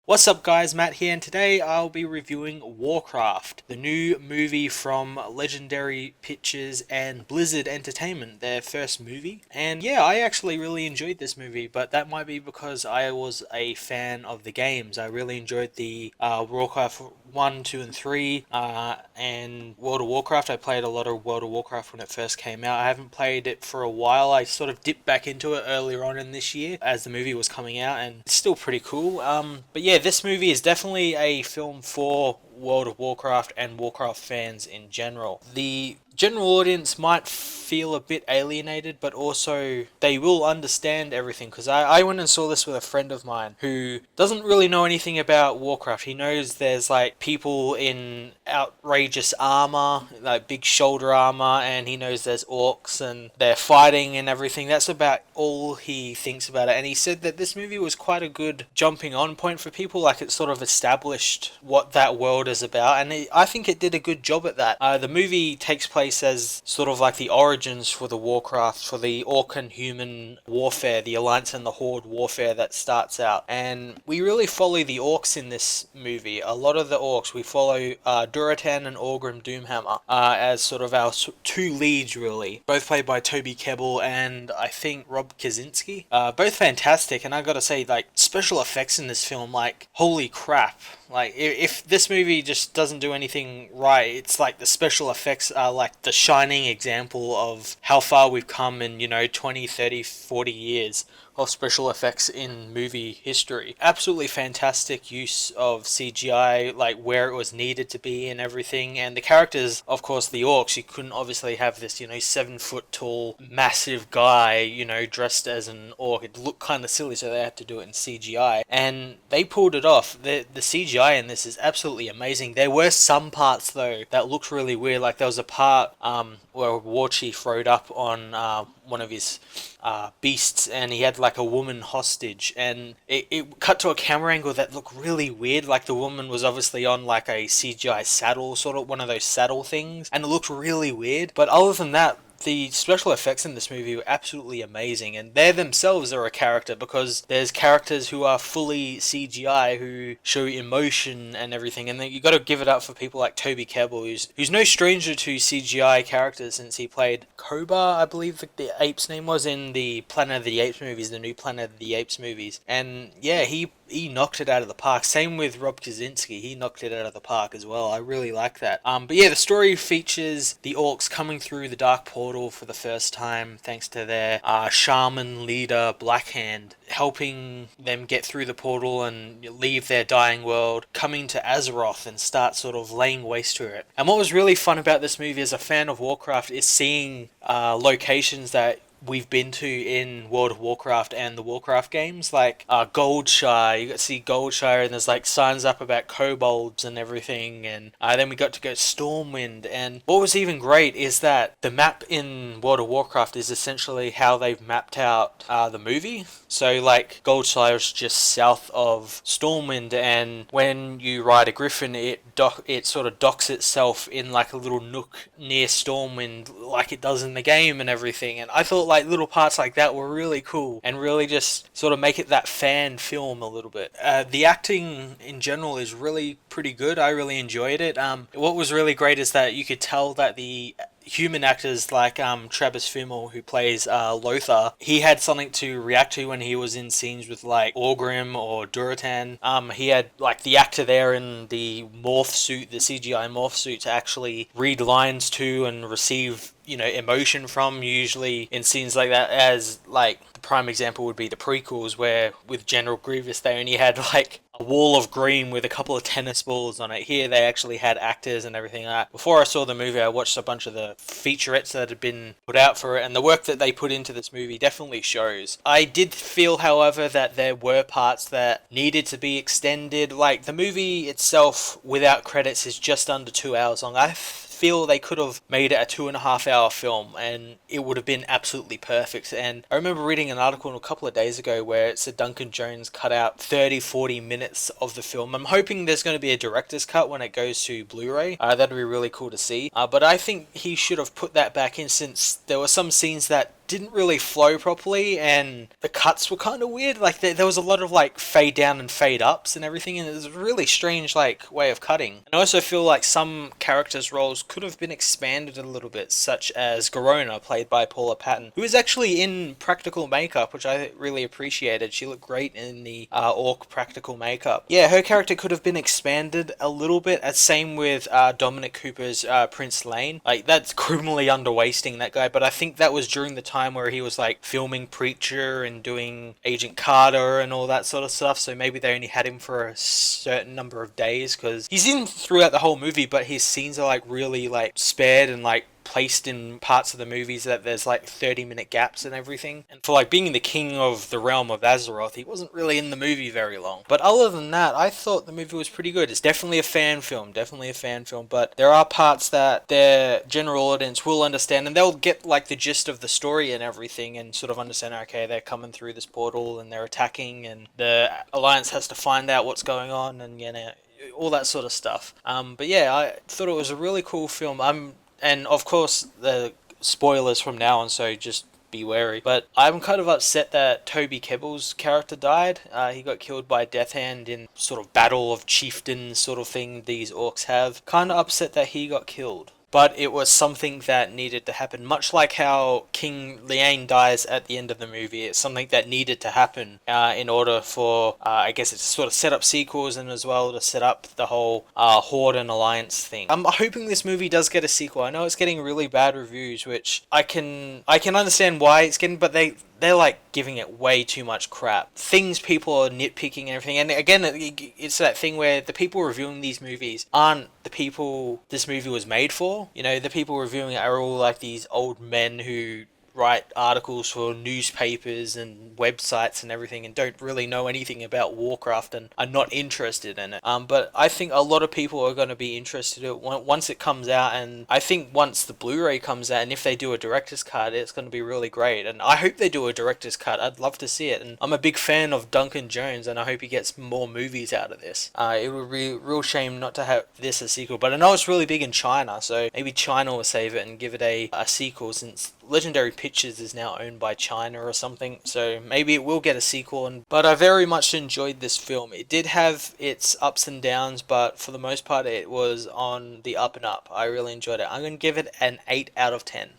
What's up guys, Matt here, and today I'll be reviewing Warcraft, the new movie from Legendary Pictures and Blizzard Entertainment, their first movie. And yeah, I actually really enjoyed this movie, but that might be because I was a fan of the games. I really enjoyed the Warcraft 1, 2, and 3, and World of Warcraft. I played a lot of World of Warcraft when it first came out. I haven't played it for a while. I sort of dipped back into it earlier on in this year as the movie was coming out, and it's still pretty cool. But yeah, this movie is definitely a film for World of Warcraft and Warcraft fans in general. The general audience might feel a bit alienated, but also they will understand everything, because I went and saw this with a friend of mine who doesn't really know anything about Warcraft. He knows there's like people in outrageous armor, like big shoulder armor, and he knows there's orcs and they're fighting and everything. That's about all he thinks about it. And he said that this movie was quite a good jumping on point for people, like it sort of established what that world is about, and I think it did a good job at that. The movie takes place as sort of like the origins for the Warcraft, for the orc and human warfare, the Alliance and the Horde warfare that starts out. And we really follow the orcs in this movie. A lot of the orcs, we follow Duratan and Orgrim Doomhammer as sort of our two leads, really. Both played by Toby Kebbell and I think Rob Kaczynski. Both fantastic, and I gotta say, like, special effects in this film, like, holy crap. Like, if this movie just doesn't do anything right, it's like the special effects are like the shining example of how far we've come in, 20, 30, 40 years of special effects in movie history. Absolutely fantastic use of CGI, like where it was needed to be and everything. And the characters, of course, the orcs, you couldn't obviously have this, 7 foot tall, massive guy, dressed as an orc. It looked kind of silly, so they had to do it in CGI. And they pulled it off. The CGI in this is absolutely amazing. There were some parts, though, that looked really weird. Like there was a part where a war chief rode up on one of his beasts, and he had like a woman hostage, and it cut to a camera angle that looked really weird. Like the woman was obviously on like a CGI saddle, sort of one of those saddle things, and it looked really weird. But other than that, the special effects in this movie were absolutely amazing, and they themselves are a character, because there's characters who are fully CGI who show emotion and everything, and then you got to give it up for people like Toby Kebbell, who's no stranger to CGI characters, since he played Koba, I believe the ape's name was, in the Planet of the Apes movies, the new Planet of the Apes movies. And yeah, he knocked it out of the park. Same with Rob Kaczynski, he knocked it out of the park as well. I really like that. But yeah, the story features the orcs coming through the Dark Portal for the first time, thanks to their shaman leader Blackhand, helping them get through the portal and leave their dying world, coming to Azeroth and start sort of laying waste to it. And what was really fun about this movie as a fan of Warcraft is seeing locations that we've been to in World of Warcraft and the Warcraft games, like Goldshire. You got to see Goldshire, and there's like signs up about kobolds and everything, and then we got to go Stormwind. And what was even great is that the map in World of Warcraft is essentially how they've mapped out the movie. So like Goldshire is just south of Stormwind, and when you ride a griffin, it sort of docks itself in like a little nook near Stormwind, like it does in the game and everything. And I thought like little parts like that were really cool, and really just sort of make it that fan film a little bit. The acting in general is really pretty good. I really enjoyed it. What was really great is that you could tell that the human actors, like Travis Fimmel, who plays Lothar, he had something to react to when he was in scenes with like Orgrim or Duratan. He had like the actor there in the morph suit, the CGI morph suit, to actually read lines to and receive emotion from. Usually in scenes like that, as like the prime example would be the prequels, where with General Grievous they only had like a wall of green with a couple of tennis balls on it. Here they actually had actors and everything like that. Before I saw the movie, I watched a bunch of the featurettes that had been put out for it, and the work that they put into this movie definitely shows. I did feel, however, that there were parts that needed to be extended. Like the movie itself without credits is just under 2 hours long. I feel they could have made it a 2.5 hour film, and it would have been absolutely perfect. And I remember reading an article a couple of days ago where it said Duncan Jones cut out 30-40 minutes of the film. I'm hoping there's going to be a director's cut when it goes to Blu-ray. That'd be really cool to see. But I think he should have put that back in, since there were some scenes that didn't really flow properly, and the cuts were kind of weird. Like there was a lot of like fade down and fade ups and everything, and it was a really strange like way of cutting. And I also feel like some characters' roles could have been expanded a little bit, such as Garona, played by Paula Patton, who was actually in practical makeup, which I really appreciated. She looked great in the orc practical makeup. Yeah, her character could have been expanded a little bit. Same with Dominic Cooper's Prince Lane. Like that's criminally underwasting that guy, but I think that was during the time where he was like filming Preacher and doing Agent Carter and all that sort of stuff, so maybe they only had him for a certain number of days, because he's in throughout the whole movie, but his scenes are like really like spared and like placed in parts of the movies that there's like 30-minute gaps and everything. And for like being the king of the realm of Azeroth, he wasn't really in the movie very long. But other than that, I thought the movie was pretty good. It's definitely a fan film, but there are parts that their general audience will understand, and they'll get like the gist of the story and everything, and sort of understand, okay, they're coming through this portal and they're attacking, and the Alliance has to find out what's going on, and all that sort of stuff. But yeah, I thought it was a really cool film. And of course, the spoilers from now on, so just be wary. But I'm kind of upset that Toby Kebbell's character died. He got killed by Death Hand in sort of battle of chieftains sort of thing these orcs have. Kind of upset that he got killed. But it was something that needed to happen. Much like how King Liane dies at the end of the movie, it's something that needed to happen in order for, I guess, it's sort of set up sequels, and as well to set up the whole Horde and Alliance thing. I'm hoping this movie does get a sequel. I know it's getting really bad reviews, which I can understand why it's getting, but they're like giving it way too much crap. Things people are nitpicking and everything. And again, it's that thing where the people reviewing these movies aren't the people this movie was made for. The people reviewing it are all like these old men who write articles for newspapers and websites and everything, and don't really know anything about Warcraft and are not interested in it. But I think a lot of people are going to be interested in it once it comes out, and I think once the Blu-ray comes out, and if they do a director's cut, it's going to be really great. And I hope they do a director's cut. I'd love to see it, and I'm a big fan of Duncan Jones, and I hope he gets more movies out of this. It would be a real shame not to have this a sequel, but I know it's really big in China, so maybe China will save it and give it a sequel, since Legendary Pictures is now owned by China or something, so maybe it will get a sequel. But I very much enjoyed this film. It did have its ups and downs, but for the most part it was on the up and up. I really enjoyed it. I'm going to give it an 8 out of 10.